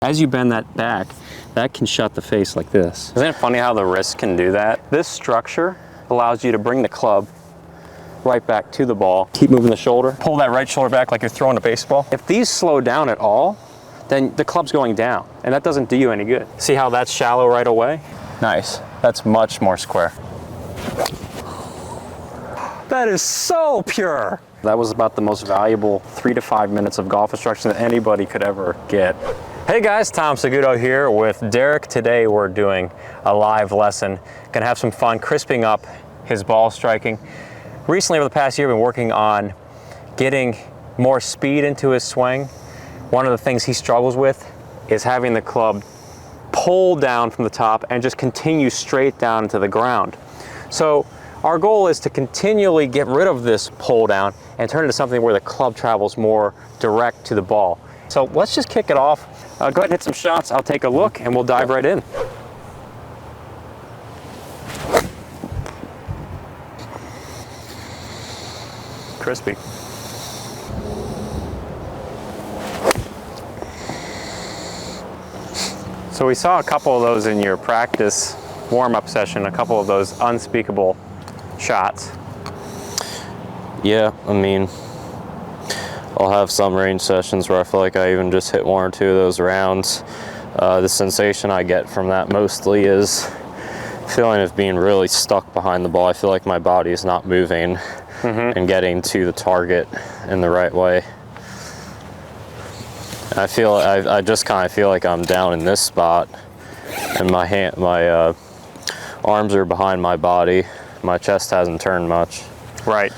As you bend that back, that can shut the face like this. Isn't it funny how the wrist can do that? This structure allows you to bring the club right back to the ball. Keep moving the shoulder. Pull that right shoulder back like you're throwing a baseball. If these slow down at all, then the club's going down, and that doesn't do you any good. See how that's shallow right away? Nice. That's much more square. That is so pure. That was about the most valuable 3 to 5 minutes of golf instruction that anybody could ever get. Hey guys, Tom Saguto here with Derek. Today we're doing a live lesson. Gonna have some fun crisping up his ball striking. Recently, over the past year, I've been working on getting more speed into his swing. One of the things he struggles with is having the club pull down from the top and just continue straight down to the ground. So our goal is to continually get rid of this pull down and turn it into something where the club travels more direct to the ball. So let's just kick it off. Go ahead and hit some shots. I'll take a look and we'll dive right in. Crispy. So we saw a couple of those in your practice warm-up session, a couple of those unspeakable shots. Yeah, I mean, I'll have some range sessions where I feel like I even just hit 1 or 2 of those rounds. The sensation I get from that mostly is feeling of being really stuck behind the ball. I feel like my body is not moving and getting to the target in the right way. I just kind of feel like I'm down in this spot, and my arms are behind my body. My chest hasn't turned much. Right.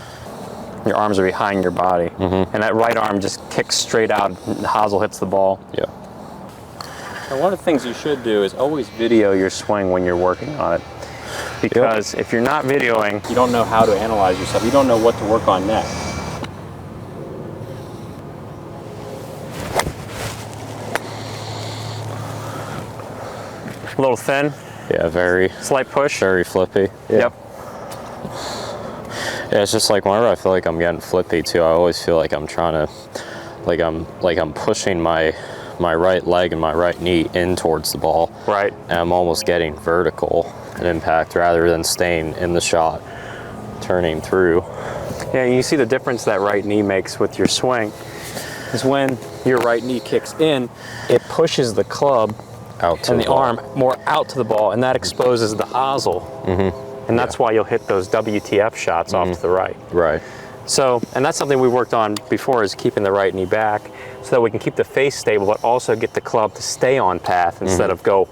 Your arms are behind your body, and that right arm just kicks straight out. And the hosel hits the ball. Yeah. And one of the things you should do is always video your swing when you're working on it, because if you're not videoing, you don't know how to analyze yourself. You don't know what to work on next. A little thin. Yeah, very. Slight push. Very flippy. Yeah. Yep. Yeah, it's just like whenever I feel like I'm getting flippy too, I always feel like I'm trying to, like I'm pushing my right leg and my right knee in towards the ball. Right. And I'm almost getting vertical in impact rather than staying in the shot, turning through. Yeah, you see the difference that right knee makes with your swing is when your right knee kicks in, it pushes the club out to and the ball. arm more out to the ball, and that exposes the hosel. And that's why you'll hit those WTF shots off to the right. Right. So, and that's something we worked on before, is keeping the right knee back so that we can keep the face stable, but also get the club to stay on path instead of go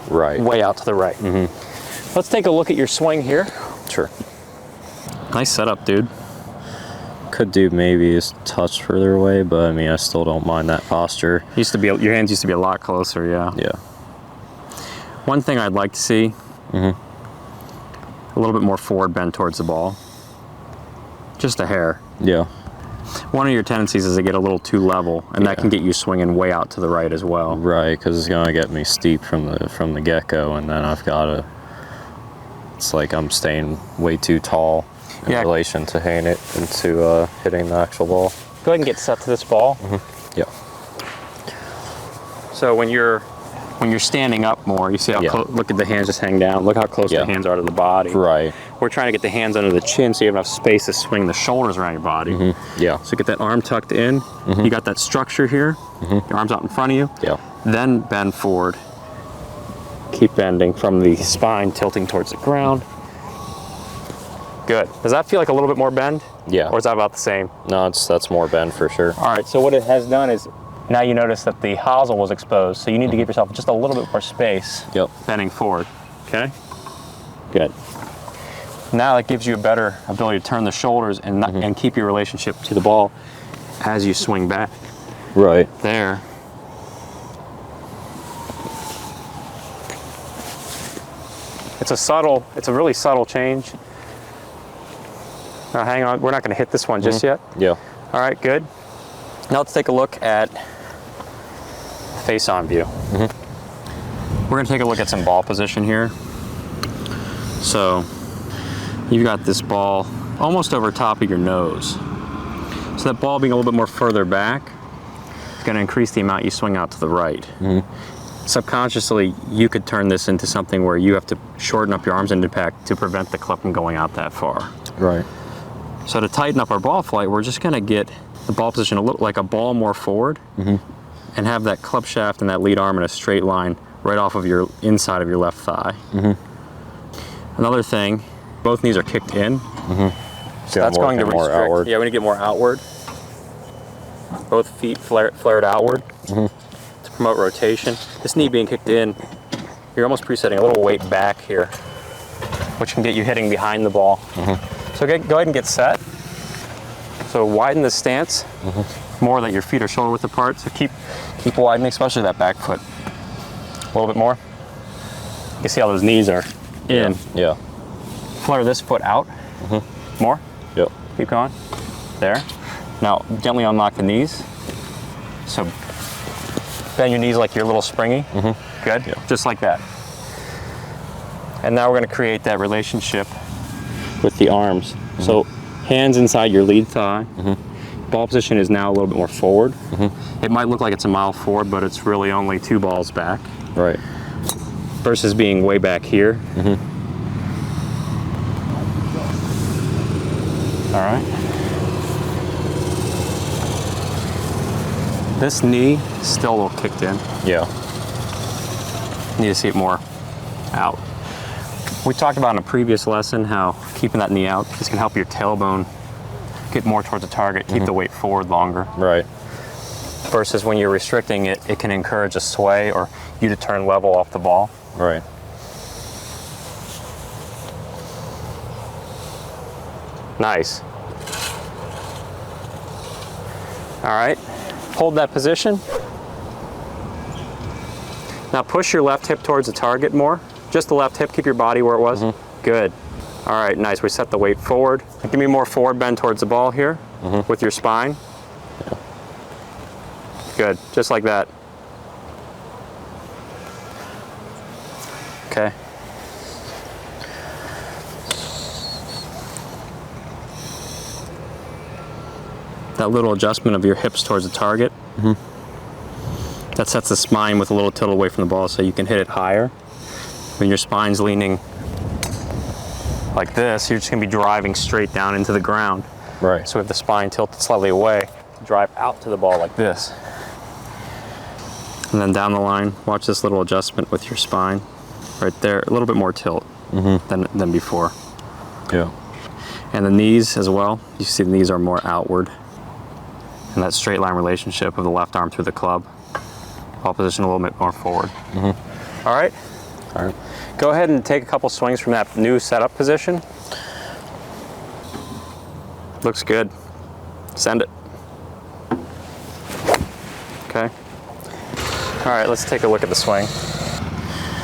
way out to the right. Let's take a look at your swing here. Sure. Nice setup, dude. Could do maybe a touch further away, but I mean, I still don't mind that posture. Your hands used to be a lot closer, yeah. Yeah. One thing I'd like to see, a little bit more forward bend towards the ball. Just a hair. Yeah. One of your tendencies is to get a little too level, and that can get you swinging way out to the right as well. Right, because it's gonna get me steep from the get-go, and then I've got to. It's like I'm staying way too tall in relation to hitting it into hitting the actual ball. Go ahead and get set to this ball. Yeah. So when you're standing up more, you see how look at the hands just hang down. Look how close the hands are to the body. Right. We're trying to get the hands under the chin so you have enough space to swing the shoulders around your body. Yeah. So get that arm tucked in. You got that structure here. Your arm's out in front of you. Yeah. Then bend forward. Keep bending from the spine, tilting towards the ground. Good. Does that feel like a little bit more bend? Yeah. Or is that about the same? No, that's more bend for sure. All right, so what it has done is now you notice that the hosel was exposed, so you need to give yourself just a little bit more space. Yep. Bending forward. Okay? Good. Now that gives you a better ability to turn the shoulders and and keep your relationship to the ball as you swing back. Right. There. It's a really subtle change. Now hang on, we're not gonna hit this one just yet. Yeah. All right, good. Now let's take a look at face-on view. We're gonna take a look at some ball position here. So you've got this ball almost over top of your nose. So that ball being a little bit more further back going to increase the amount you swing out to the right. Subconsciously, you could turn this into something where you have to shorten up your arms and impact to prevent the club from going out that far. Right. So to tighten up our ball flight, we're just going to get the ball position a little like a ball more forward, and have that club shaft and that lead arm in a straight line right off of your inside of your left thigh. Another thing, both knees are kicked in. So that's going to restrict. Outward. Yeah, we need to get more outward. Both feet flared outward to promote rotation. This knee being kicked in, you're almost presetting a little weight back here, which can get you hitting behind the ball. So go ahead and get set. So widen the stance more that your feet are shoulder width apart. So keep widening, especially that back foot. A little bit more. You can see how those knees are in. Yeah. Flare this foot out. More. Yep. Keep going. There. Now gently unlock the knees. So bend your knees like you're a little springy. Good. Yep. Just like that. And now we're going to create that relationship with the arms. So hands inside your lead thigh. Ball position is now a little bit more forward. It might look like it's a mile forward, but it's really only 2 balls back. Right. Versus being way back here. All right. This knee is still a little kicked in. Yeah. Need to see it more out. We talked about in a previous lesson how keeping that knee out is going to help your tailbone get more towards the target, keep the weight forward longer. Right. Versus when you're restricting it, it can encourage a sway or you to turn level off the ball. Right. Nice. All right, hold that position. Now push your left hip towards the target more. Just the left hip, keep your body where it was. Good. All right, nice, we set the weight forward. Now give me more forward bend towards the ball here with your spine. Good, just like that. Okay. That little adjustment of your hips towards the target. That sets the spine with a little tilt away from the ball so you can hit it higher. When your spine's leaning like this, you're just gonna be driving straight down into the ground. Right. So with the spine tilted slightly away, drive out to the ball like this. And then down the line, watch this little adjustment with your spine. Right there, a little bit more tilt than before. Yeah. And the knees as well, you see the knees are more outward. And that straight line relationship of the left arm through the club. Ball position a little bit more forward. All right? All right. Go ahead and take a couple swings from that new setup position. Looks good. Send it. Okay. All right, let's take a look at the swing.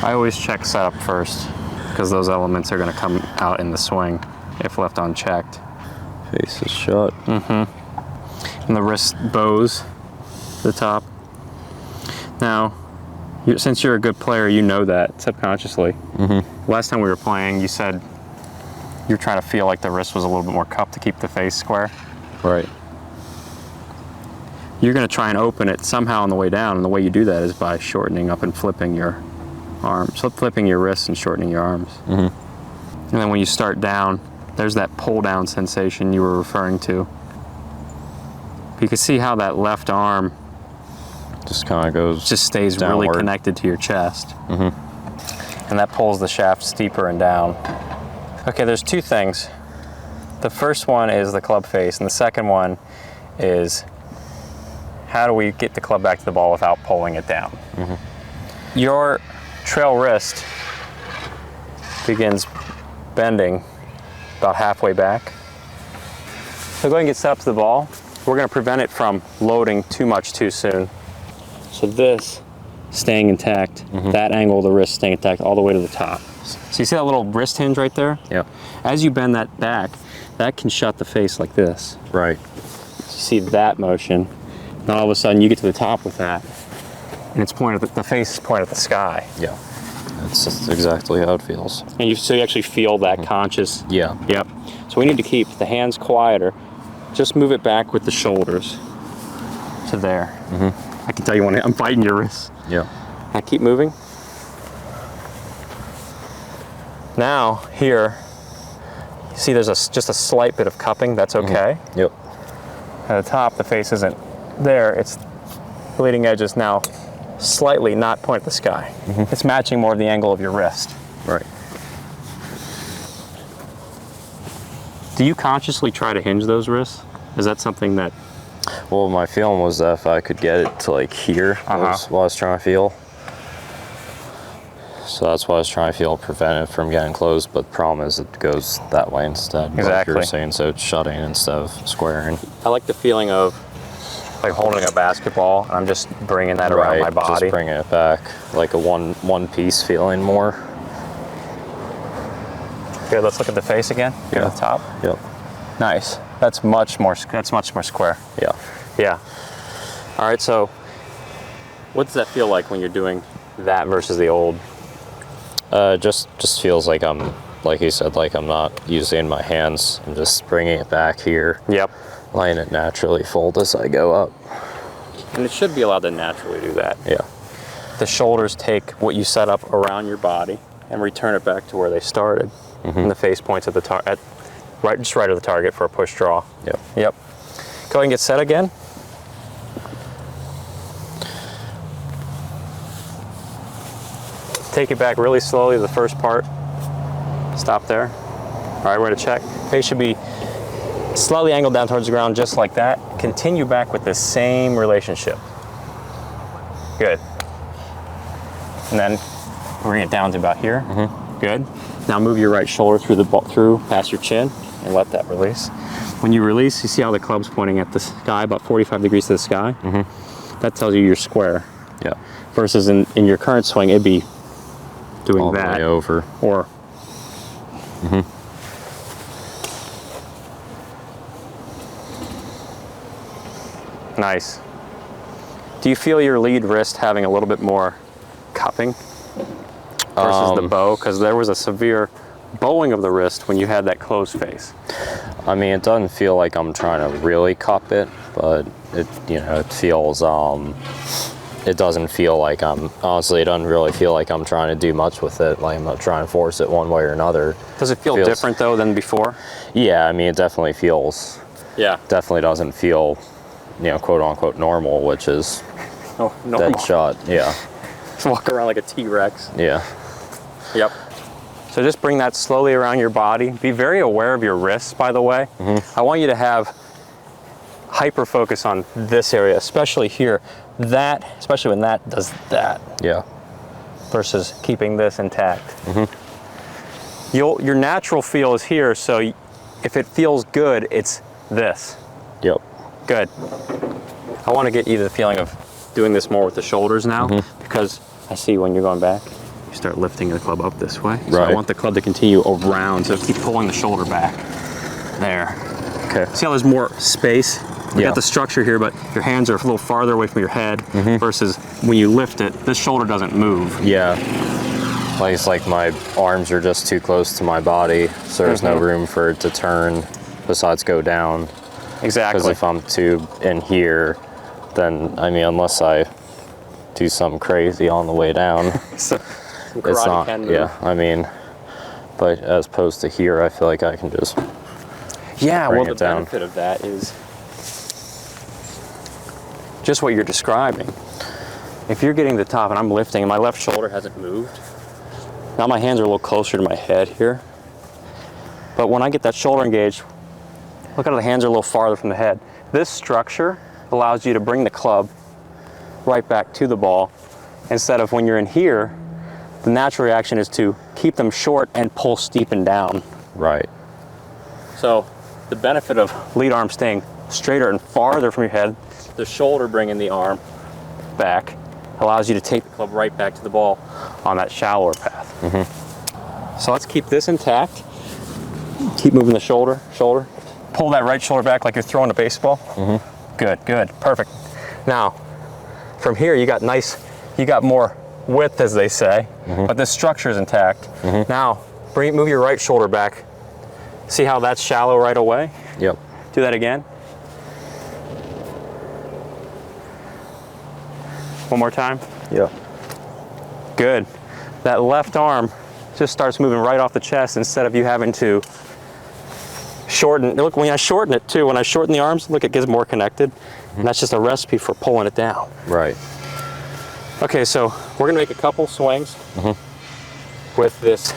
I always check setup first because those elements are going to come out in the swing if left unchecked. Face is shut. And the wrist bows the top. Now, since you're a good player, you know that subconsciously. Last time we were playing, you said you're trying to feel like the wrist was a little bit more cupped to keep the face square. Right. You're going to try and open it somehow on the way down, and the way you do that is by shortening up and flipping your arms. So flipping your wrists and shortening your arms. And then when you start down, there's that pull down sensation you were referring to. You can see how that left arm Just kind of goes just stays downward. really connected to your chest. And that pulls the shaft steeper and down. Okay, there's 2 things. The first one is the club face, and the second one is how do we get the club back to the ball without pulling it down? Your trail wrist begins bending about halfway back. So go ahead and get set up to the ball. We're going to prevent it from loading too much too soon. So this staying intact, that angle of the wrist staying intact all the way to the top. So you see that little wrist hinge right there? Yeah. As you bend that back, that can shut the face like this. Right. So you see that motion. Then all of a sudden you get to the top with that, and it's pointed at the face is pointed at the sky. Yeah. That's just exactly how it feels. And so you actually feel that conscious. Yeah. Yep. So we need to keep the hands quieter. Just move it back with the shoulders to there. I can tell you when I'm fighting your wrist. Yeah. I keep moving. Now, here, see there's just a slight bit of cupping, that's okay. Yep. At the top, the face isn't there, it's the leading edge is now slightly not pointed at the sky. It's matching more of the angle of your wrist. Right. Do you consciously try to hinge those wrists? Is that something that... Well, my feeling was that if I could get it to like here, was what I was trying to feel. So that's why I was trying to feel, prevent it from getting closed, but the problem is it goes that way instead. Exactly. Like you were saying, so it's shutting instead of squaring. I like the feeling of like holding a basketball, and I'm just bringing that around my body. Just bringing it back, like a one piece feeling more. Good, let's look at the face again. Yeah. At the top. Yep. Nice. That's much more square. Yeah. Yeah. All right, so what does that feel like when you're doing that versus the old? Just feels like I'm, like you said, like I'm not using my hands. I'm just bringing it back here. Yep. Letting it naturally fold as I go up. And it should be allowed to naturally do that. Yeah. The shoulders take what you set up around your body and return it back to where they started. And the face points at the just right of the target for a push draw. Yep. Yep. Go ahead and get set again. Take it back really slowly, the first part. Stop there. All right, we're gonna check. Face should be slightly angled down towards the ground, just like that. Continue back with the same relationship. Good. And then bring it down to about here. Good. Now move your right shoulder through past your chin and let that release. When you release, you see how the club's pointing at the sky, about 45 degrees to the sky? That tells you you're square. Yeah. Versus in your current swing, it'd be doing All that. the way over. Or Nice. Do you feel your lead wrist having a little bit more cupping versus the bow? Because there was a severe bowing of the wrist when you had that closed face. I mean, it doesn't feel like I'm trying to really cup it, but it, it feels, it doesn't feel like honestly, it doesn't really feel like I'm trying to do much with it. Like I'm not trying to force it one way or another. Does it feel different though than before? Yeah, I mean, it definitely feels, definitely doesn't feel, quote unquote normal, which is normal. dead shot. Yeah. Just walk around like a T-Rex. Yeah. Yep. So just bring that slowly around your body. Be very aware of your wrists, by the way. I want you to have hyper focus on this area, especially here. Especially when that does that. Yeah. Versus keeping this intact. Your natural feel is here, so if it feels good, it's this. Yep. Good. I want to get you the feeling of doing this more with the shoulders now, because I see when you're going back, you start lifting the club up this way. So I want the club to continue around, so keep pulling the shoulder back. There. Okay. See how there's more space? You got the structure here, but your hands are a little farther away from your head versus when you lift it, this shoulder doesn't move. Yeah. Like it's like my arms are just too close to my body, so there's no room for it to turn besides go down. Exactly. Because if I'm too in here, then, I mean, unless I do something crazy on the way down, Some it's not, can move. yeah, I mean, but as opposed to here, I feel like I can just well, the down. benefit of that is just what you're describing. If you're getting to the top and I'm lifting and my left shoulder hasn't moved, now my hands are a little closer to my head here. But when I get that shoulder engaged, look how the hands are a little farther from the head. This structure allows you to bring the club right back to the ball instead of when you're in here, the natural reaction is to keep them short and pull steep and down. Right. So the benefit of lead arm staying straighter and farther from your head, the shoulder bringing the arm back, allows you to take the club right back to the ball on that shallower path. So let's keep this intact. Keep moving the shoulder. Pull that right shoulder back like you're throwing a baseball. Good, perfect. Now, from here you got more width, as they say, but this structure is intact. Now, move your right shoulder back. See how that's shallow right away? Yep. Do that again. One more time. Yeah. Good. That left arm just starts moving right off the chest instead of you having to shorten. Look, when I shorten it too, when I shorten the arms, look, it gets more connected. And that's just a recipe for pulling it down. Right. Okay, so we're gonna make a couple swings with this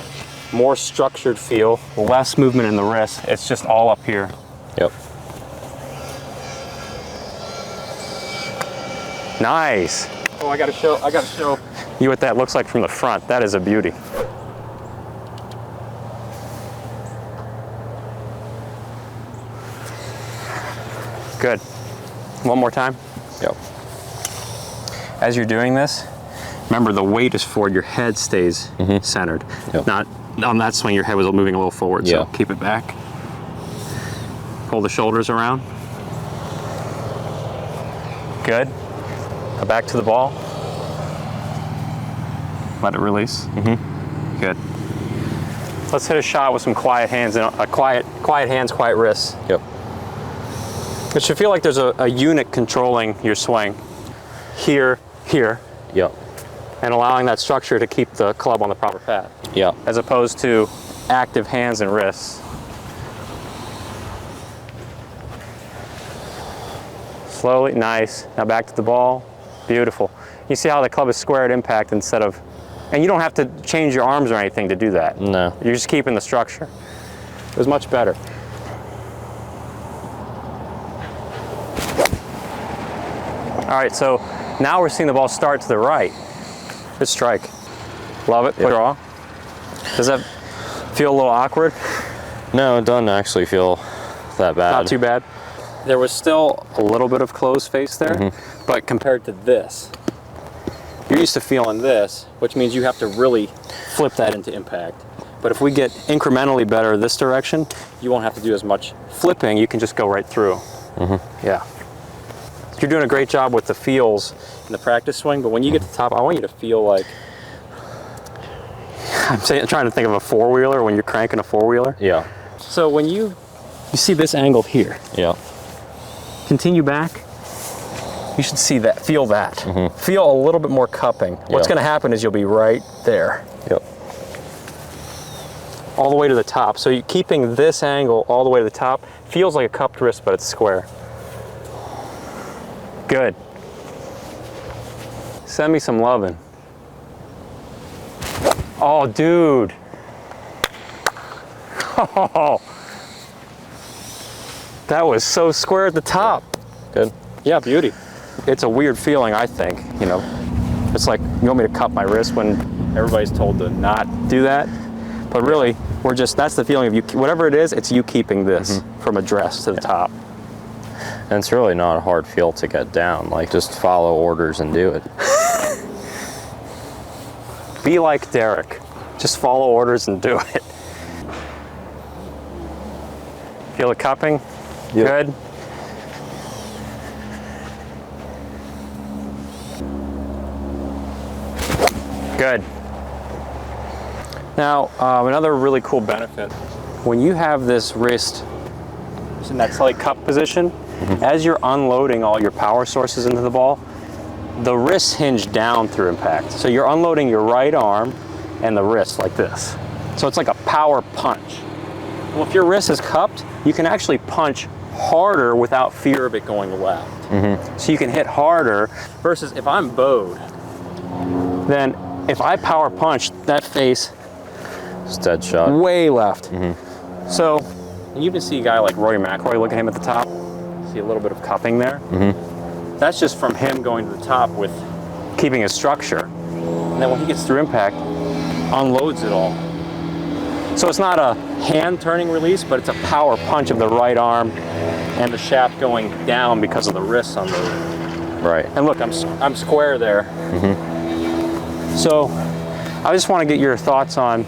more structured feel, less movement in the wrist. It's just all up here. Yep. Nice. Oh, I gotta show you what that looks like from the front. That is a beauty. Good. One more time. Yep. As you're doing this, remember the weight is forward, your head stays centered. Yep. Not on that swing, your head was moving a little forward, so keep it back. Pull the shoulders around. Good. Go back to the ball. Let it release. Good. Let's hit a shot with some quiet hands and quiet hands, quiet wrists. Yep. It should feel like there's a unit controlling your swing. Here, here. Yep. And allowing that structure to keep the club on the proper pad. Yep. As opposed to active hands and wrists. Slowly, nice. Now back to the ball. Beautiful. You see how the club is square at impact instead of, and you don't have to change your arms or anything to do that. No. You're just keeping the structure. It was much better. All right, so now we're seeing the ball start to the right. Good strike. Love it. Draw. Does that feel a little awkward? No, it doesn't actually feel that bad. Not too bad. There was still a little bit of closed face there, but compared to this, you're used to feeling this, which means you have to really flip that into impact. But if we get incrementally better this direction, you won't have to do as much flipping. You can just go right through. Yeah. You're doing a great job with the feels in the practice swing, but when you get to the top, I want you to feel like, I'm trying to think of a four-wheeler when you're cranking a four-wheeler. Yeah. So when you see this angle here, Yeah. continue back, you should see that, feel that. Feel a little bit more cupping. What's gonna happen is you'll be right there. Yep. All the way to the top. So you're keeping this angle all the way to the top. Feels like a cupped wrist, but it's square. Good. Send me some loving. Oh, dude. Oh, that was so square at the top. Good. Yeah, beauty. It's a weird feeling, I think, you know. It's like, you want me to cup my wrist when everybody's told to not do that? But really, we're just, that's the feeling of you, whatever it is, it's you keeping this from address to the top. And it's really not a hard feel to get down. Like, just follow orders and do it. Be like Derek. Just follow orders and do it. Feel the cupping? Yep. Good. Good. Now, another really cool benefit, when you have this wrist in that slight cup position, as you're unloading all your power sources into the ball, the wrists hinge down through impact. So you're unloading your right arm and the wrist like this. So it's like a power punch. Well, if your wrist is cupped, you can actually punch harder without fear of it going left. So you can hit harder versus if I'm bowed, then if I power punch, that face It's dead shot. way left. So you can see a guy like Rory McIlroy, look at him at the top. See a little bit of cupping there. That's just from him going to the top with keeping his structure. And then when he gets through impact, unloads it all. So it's not a hand turning release, but it's a power punch of the right arm and the shaft going down because of the wrists unloading. Right. And look, I'm square there. So I just want to get your thoughts on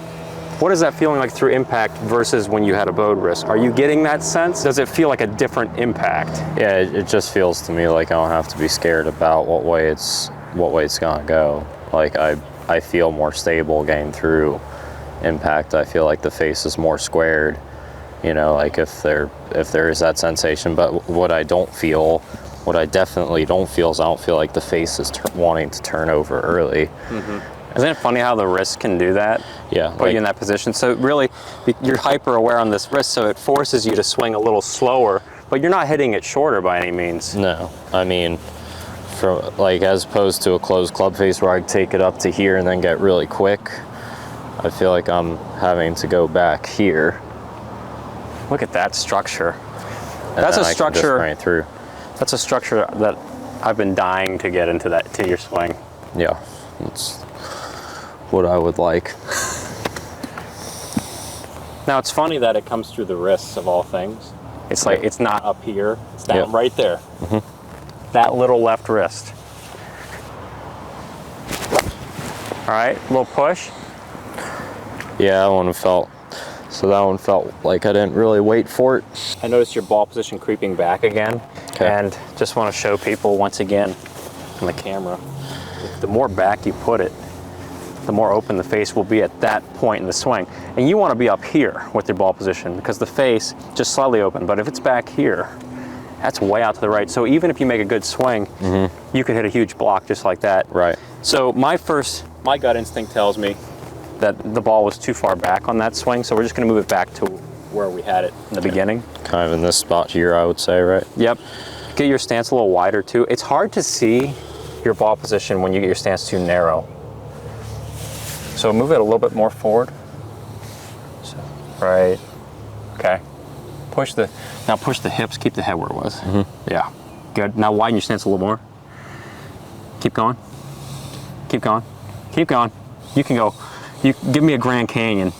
what is that feeling like through impact versus when you had a bowed wrist? Are you getting that sense? Does it feel like a different impact? Yeah, it just feels to me like I don't have to be scared about what way it's gonna go. Like I feel more stable getting through impact. I feel like the face is more squared. You know, like if there is that sensation. But what I don't feel What I definitely don't feel is I don't feel like the face is wanting to turn over early. Isn't it funny how the wrist can do that? Yeah. Put you in that position. So really, you're hyper aware on this wrist, so it forces you to swing a little slower, but you're not hitting it shorter by any means. No, I mean, from like as opposed to a closed club face where I take it up to here and then get really quick, I feel like I'm having to go back here. Look at that structure. And That's a then I can just structure. crank through. That's a structure that I've been dying to get into to your swing. Yeah, that's what I would like. Now it's funny that it comes through the wrists of all things. It's like it's not up here. It's down right there. That little left wrist. All right, a little push. Yeah, that one felt like I didn't really wait for it. I noticed your ball position creeping back again, and just want to show people once again on the camera, the more back you put it, the more open the face will be at that point in the swing. And you want to be up here with your ball position because the face just slightly open, but if it's back here, that's way out to the right. So even if you make a good swing, you could hit a huge block just like that. Right. So my gut instinct tells me that the ball was too far back on that swing, so we're just going to move it back to where we had it in the beginning. Kind of in this spot here, I would say, right? Yep. Get your stance a little wider too. It's hard to see your ball position when you get your stance too narrow. So move it a little bit more forward. So, right. Okay. Push the hips, keep the head where it was. Yeah. Good. Now widen your stance a little more. Keep going. Keep going. Keep going. You can go. You give me a Grand Canyon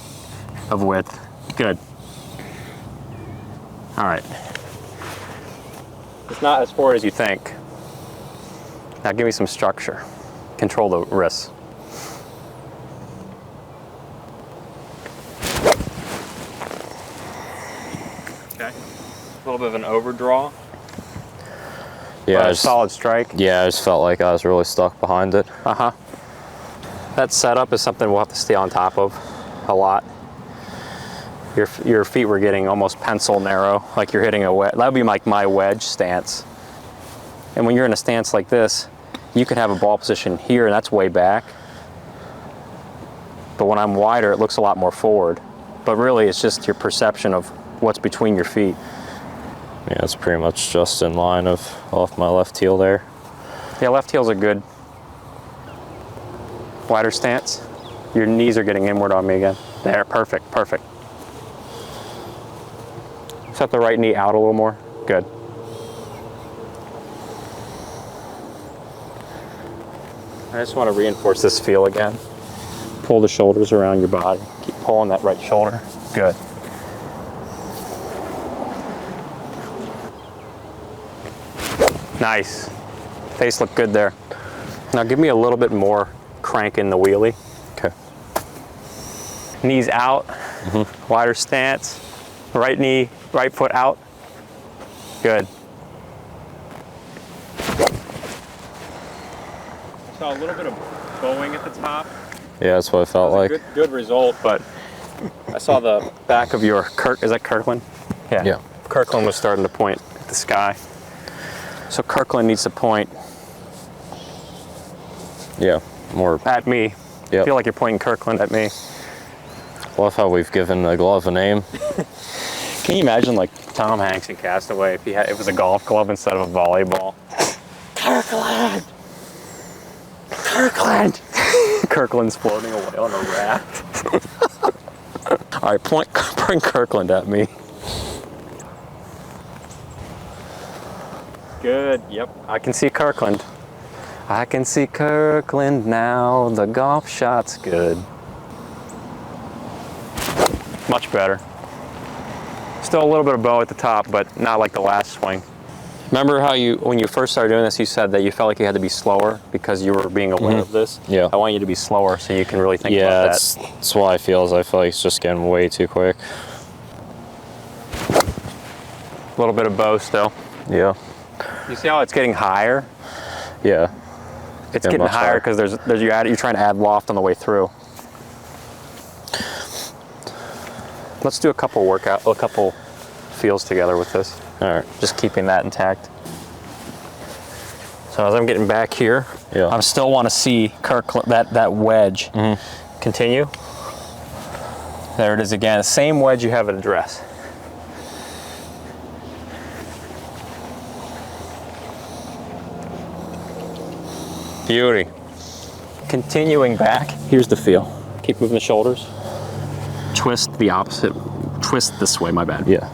of width. Good. All right. It's not as forward as you think. Now give me some structure. Control the wrists. Okay. A little bit of an overdraw. Yeah. Solid strike. Yeah, I just felt like I was really stuck behind it. That setup is something we'll have to stay on top of a lot. Your feet were getting almost pencil narrow, like you're hitting a wedge. That would be like my wedge stance. And when you're in a stance like this, you could have a ball position here, and that's way back. But when I'm wider, it looks a lot more forward. But really, it's just your perception of what's between your feet. Yeah, it's pretty much just in line off my left heel there. Yeah, left heel's a good wider stance. Your knees are getting inward on me again. There, perfect, perfect. Set the right knee out a little more. Good. I just want to reinforce this feel again. Pull the shoulders around your body. Keep pulling that right shoulder. Good. Nice. Face looked good there. Now give me a little bit more crank in the wheelie. Okay. Knees out, wider stance. Right knee, right foot out. Good. Saw a little bit of bowing at the top. Yeah, that's what I felt like. Good result, but I saw the back of your is that Kirkland? Yeah. Kirkland was starting to point at the sky. So Kirkland needs to point. Yeah, more at me. Yep. I feel like you're pointing Kirkland at me. Love how we've given a glove a name. Can you imagine like Tom Hanks in Castaway if it was a golf glove instead of a volleyball? Kirkland! Kirkland! Kirkland's floating away on a raft. All right, point Kirkland at me. Good, yep. I can see Kirkland. I can see Kirkland now. The golf shot's good. Much better. Still a little bit of bow at the top, but not like the last swing. Remember how when you first started doing this, you said that you felt like you had to be slower because you were being aware of this? Yeah. I want you to be slower so you can really think about that. Yeah, that's why I feel like it's just getting way too quick. A little bit of bow still. Yeah. You see how it's getting higher? Yeah. It's getting higher because you're trying to add loft on the way through. Let's do a couple feels together with this. All right. Just keeping that intact. So as I'm getting back here, I still want to see that wedge. Continue. There it is again. Same wedge you have at address. Beauty. Continuing back, here's the feel. Keep moving the shoulders. Twist the opposite. Twist this way, my bad. Yeah.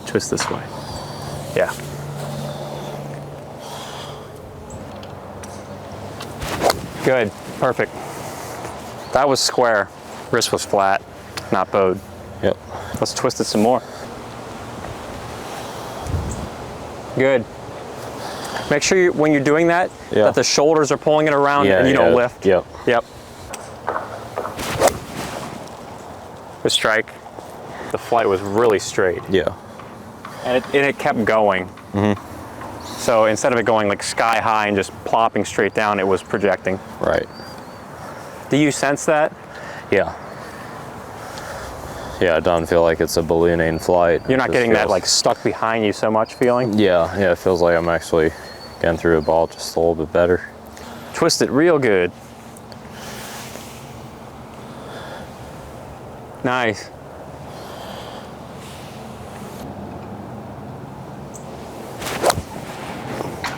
Twist this way. Yeah. Good, perfect. That was square. Wrist was flat, not bowed. Yep. Let's twist it some more. Good. Make sure when you're doing that, that the shoulders are pulling it around and you don't lift. Yep. Yep. The strike, the flight was really straight. Yeah. And it kept going. So instead of it going like sky high and just plopping straight down, it was projecting. Right. Do you sense that? Yeah. Yeah, it doesn't feel like it's a ballooning flight. You're not getting that like stuck behind you so much feeling? Yeah, it feels like I'm actually getting through a ball just a little bit better. Twist it real good. Nice.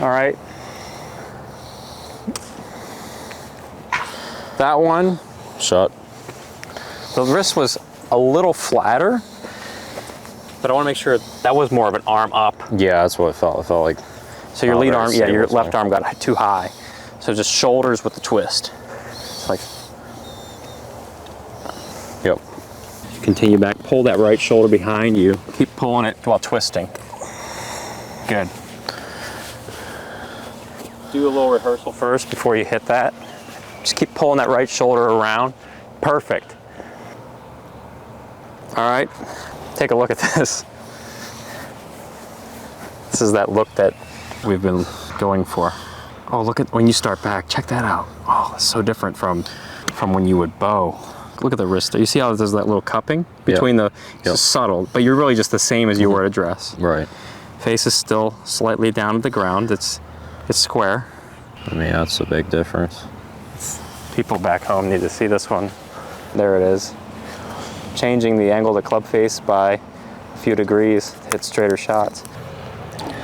All right. That one. Shot. The wrist was a little flatter, but I want to make sure that was more of an arm up. Yeah, that's what it felt. It felt like. So your lead arm, your left arm got too high. So just shoulders with the twist. It's like. Yep. Continue back, pull that right shoulder behind you. Keep pulling it while twisting. Good. Do a little rehearsal first before you hit that. Just keep pulling that right shoulder around. Perfect. All right, take a look at this. This is that look that we've been going for. Oh, look at when you start back. Check that out. Oh, it's so different from when you would bow. Look at the wrist there. You see how there's that little cupping between the, it's subtle, but you're really just the same as you were at address. Right. Face is still slightly down to the ground. It's square. I mean, that's a big difference. People back home need to see this one. There it is. Changing the angle of the club face by a few degrees to hit straighter shots.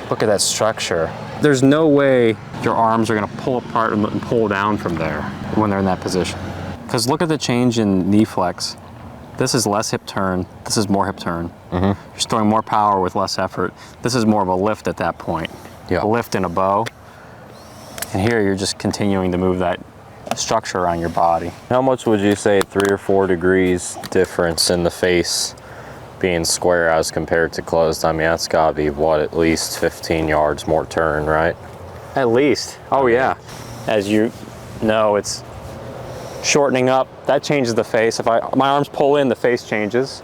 Look at that structure. There's no way your arms are gonna pull apart and pull down from there when they're in that position. Because look at the change in knee flex. This is less hip turn, this is more hip turn. You're storing more power with less effort. This is more of a lift at that point. A lift in a bow. And here you're just continuing to move that structure around your body. How much would you say 3 or 4 degrees difference in the face being square as compared to closed? I mean, that's gotta be what, at least 15 yards more turn, right? At least. Oh yeah. As you know, it's shortening up. That changes the face. If my arms pull in, the face changes.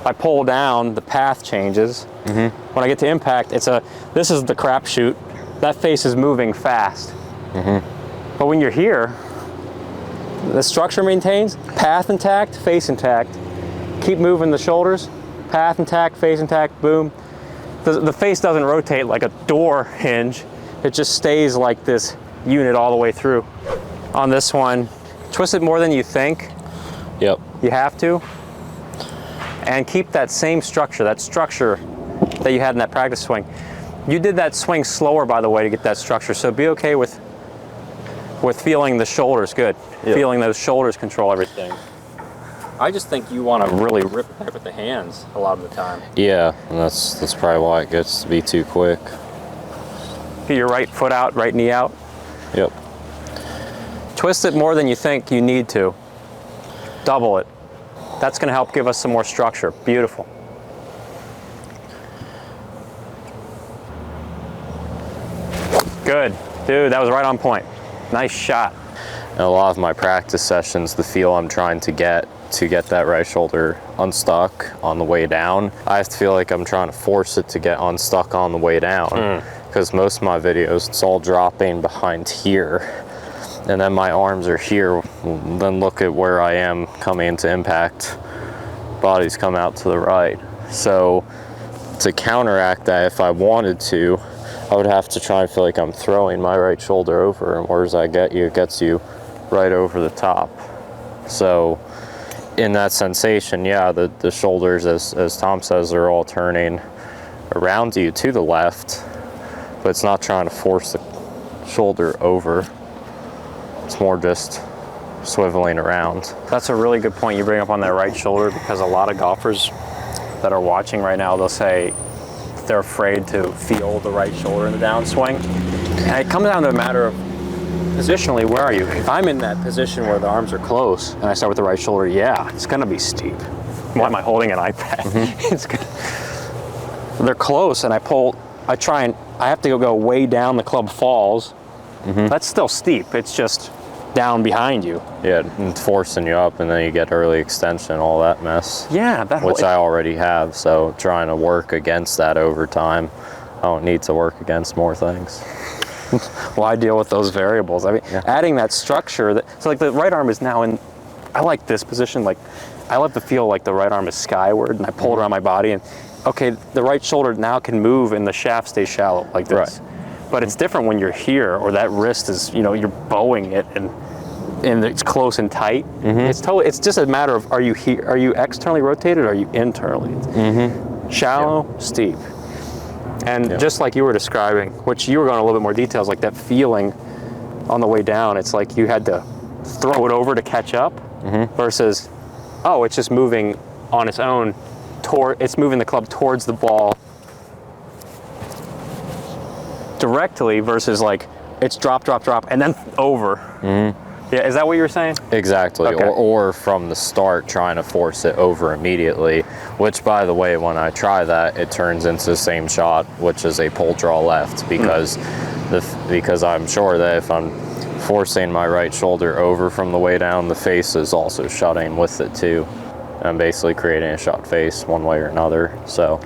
If I pull down, the path changes. When I get to impact, this is the crapshoot. That face is moving fast. But when you're here, the structure maintains, path intact, face intact. Keep moving the shoulders, path intact, face intact, boom. The face doesn't rotate like a door hinge. It just stays like this unit all the way through. On this one, twist it more than you think. Yep. You have to. And keep that same structure, that you had in that practice swing. You did that swing slower, by the way, to get that structure, so be okay with feeling the shoulders, good. Feeling those shoulders control everything. I just think you want to really rip it back with the hands a lot of the time. Yeah, and that's probably why it gets to be too quick. Get your right foot out, right knee out. Yep. Twist it more than you think you need to. Double it. That's going to help give us some more structure. Beautiful. Good. Dude, that was right on point. Nice shot. In a lot of my practice sessions, the feel I'm trying to get that right shoulder unstuck on the way down, I have to feel like I'm trying to force it to get unstuck on the way down. Because most of my videos, it's all dropping behind here. And then my arms are here. Then look at where I am coming into impact. Body's come out to the right. So to counteract that, if I wanted to, I would have to try and feel like I'm throwing my right shoulder over, and where does that get you? It gets you right over the top. So in that sensation, yeah, the shoulders, as Tom says, are all turning around you to the left, but it's not trying to force the shoulder over. It's more just swiveling around. That's a really good point you bring up on that right shoulder, because a lot of golfers that are watching right now, they'll say they're afraid to feel the right shoulder in the downswing. And it comes down to a matter of positionally, where are you? If I'm in that position where the arms are close and I start with the right shoulder, yeah, it's gonna be steep. Why am I holding an iPad? It's good. They're close and I have to go way down, the club falls. That's still steep, it's just down behind you. Yeah, and forcing you up, and then you get early extension, all that mess. Yeah, which I already have, so trying to work against that over time. I don't need to work against more things. Well, I deal with those variables. I mean, adding that structure, so like the right arm is now in, I like this position, like I love to feel like the right arm is skyward, and I pull it around my body, and okay, the right shoulder now can move and the shaft stays shallow like this. Right. But it's different when you're here, or that wrist is, you're bowing it and it's close and tight. It's just a matter of, are you here? Are you externally rotated? Or are you internally? Shallow, steep. And just like you were describing, which you were going a little bit more details, like that feeling on the way down, it's like you had to throw it over to catch up versus, oh, it's just moving on its own. It's moving the club towards the ball directly versus like it's drop, drop, drop, and then over. Yeah, is that what you were saying? Exactly. Okay. Or from the start trying to force it over immediately, which, by the way, when I try that, it turns into the same shot, which is a pull draw left, because because I'm sure that if I'm forcing my right shoulder over from the way down, the face is also shutting with it too. I'm basically creating a shot face one way or another. So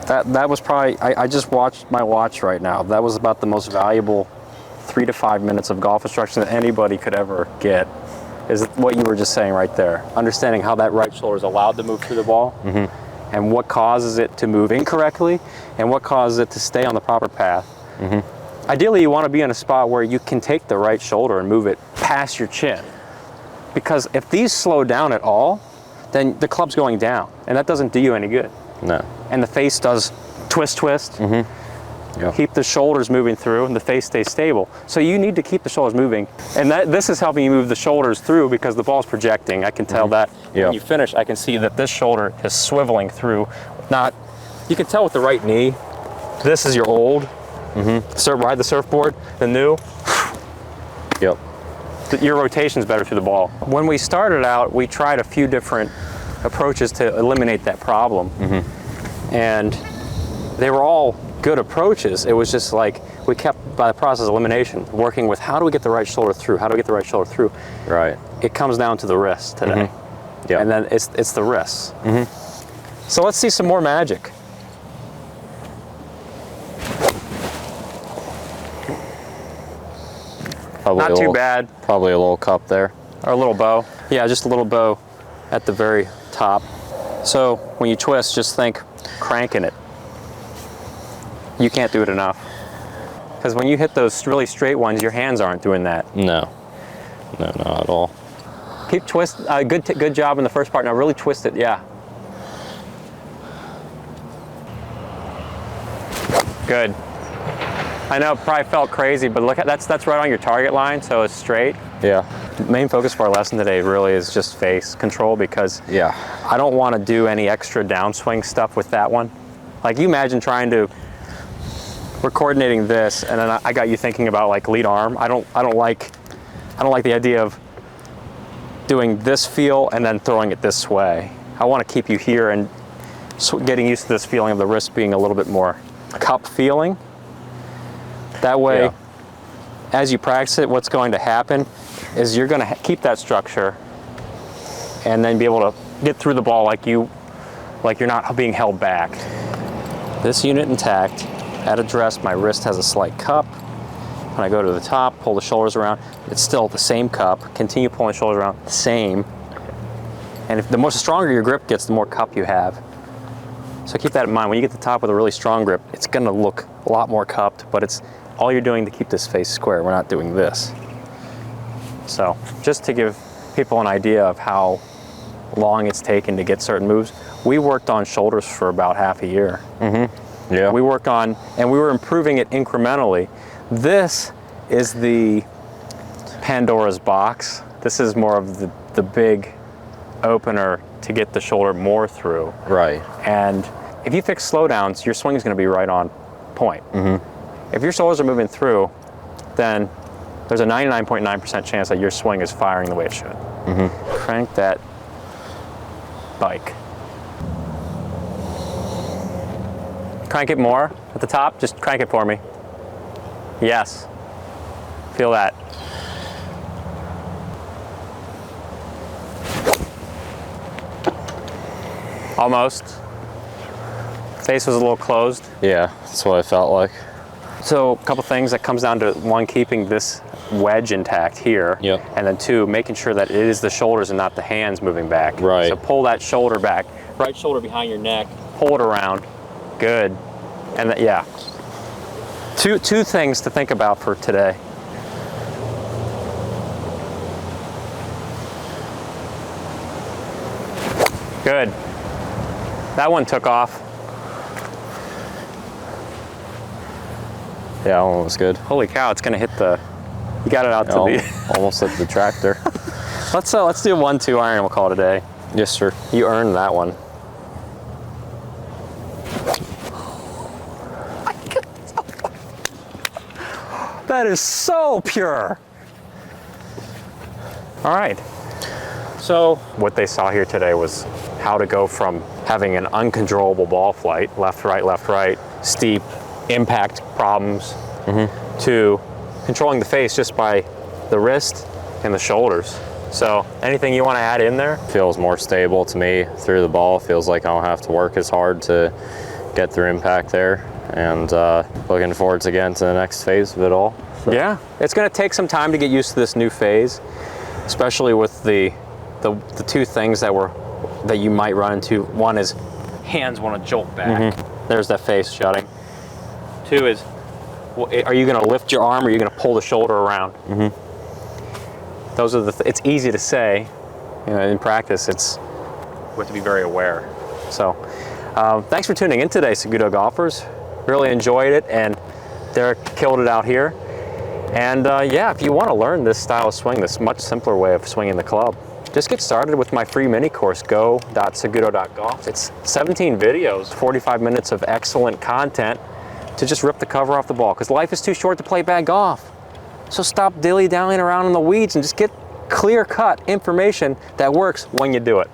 that was probably, I just watched my watch right now. That was about the most valuable 3 to 5 minutes of golf instruction that anybody could ever get, is what you were just saying right there. Understanding how that right shoulder is allowed to move through the ball, and what causes it to move incorrectly, and what causes it to stay on the proper path. Ideally, you want to be in a spot where you can take the right shoulder and move it past your chin. Because if these slow down at all, then the club's going down, and that doesn't do you any good. No. And the face does twist. Keep the shoulders moving through, and the face stays stable. So you need to keep the shoulders moving, and this is helping you move the shoulders through, because the ball's projecting. I can tell that. When you finish, I can see that this shoulder is swiveling through. You can tell with the right knee. This is your old. Ride the surfboard. The new. Your rotation's better through the ball. When we started out, we tried a few different approaches to eliminate that problem, and they were all good approaches. It was just like we kept, by the process of elimination, working with how do we get the right shoulder through? How do we get the right shoulder through? Right. It comes down to the wrist today. And then it's the wrists. So let's see some more magic. Not too bad. Probably a little cup there. Or a little bow. Yeah, just a little bow at the very top. So when you twist, just think cranking it. You can't do it enough. Because when you hit those really straight ones, your hands aren't doing that. No, not at all. Keep twist. Good job in the first part. Now really twist it. Yeah. Good. I know it probably felt crazy, but look at that's right on your target line, so it's straight. Yeah. The main focus for our lesson today really is just face control, because I don't want to do any extra downswing stuff with that one. Like, you imagine we're coordinating this, and then I got you thinking about like lead arm. I don't like the idea of doing this feel and then throwing it this way. I want to keep you here and getting used to this feeling of the wrist being a little bit more cup feeling. That way, as you practice it, what's going to happen is you're going to keep that structure and then be able to get through the ball like you're not being held back. This unit intact. At address, my wrist has a slight cup. When I go to the top, pull the shoulders around, it's still the same cup. Continue pulling the shoulders around, the same. And the stronger your grip gets, the more cup you have. So keep that in mind. When you get to the top with a really strong grip, it's gonna look a lot more cupped, but it's all you're doing to keep this face square. We're not doing this. So just to give people an idea of how long it's taken to get certain moves, we worked on shoulders for about half a year. Yeah. We worked on, and we were improving it incrementally. This is the Pandora's box. This is more of the big opener to get the shoulder more through. Right. And if you fix slowdowns, your swing is going to be right on point. If your shoulders are moving through, then there's a 99.9% chance that your swing is firing the way it should. Crank that bike. Crank it more at the top. Just crank it for me. Yes. Feel that. Almost. Face was a little closed. Yeah, that's what I felt like. So a couple things that comes down to, one, keeping this wedge intact here. Yep. And then two, making sure that it is the shoulders and not the hands moving back. Right. So pull that shoulder back, right shoulder behind your neck, pull it around. Good. And yeah. Two things to think about for today. Good. That one took off. Yeah, that one was good. Holy cow, it's gonna hit the, you got it out to the. Almost hit the tractor. Let's do 1-2 iron, we'll call it a day. Yes, sir. You earned that one. That is so pure. All right. So what they saw here today was how to go from having an uncontrollable ball flight, left, right, steep, impact problems, to controlling the face just by the wrist and the shoulders. So anything you want to add in there? Feels more stable to me through the ball. Feels like I don't have to work as hard to get through impact there. And looking forward to getting to the next phase of it all. So. Yeah, it's going to take some time to get used to this new phase, especially with the two things that you might run into. One is hands want to jolt back. There's that face shutting. Two is, well, are you going to lift your arm or are you going to pull the shoulder around? Those are it's easy to say, you know, in practice we have to be very aware. So thanks for tuning in today, Saguto golfers. Really enjoyed it, and Derek killed it out here. And yeah, if you want to learn this style of swing, this much simpler way of swinging the club, just get started with my free mini course, go.saguto.golf. It's 17 videos, 45 minutes of excellent content to just rip the cover off the ball, because life is too short to play bad golf. So stop dilly-dallying around in the weeds and just get clear-cut information that works when you do it.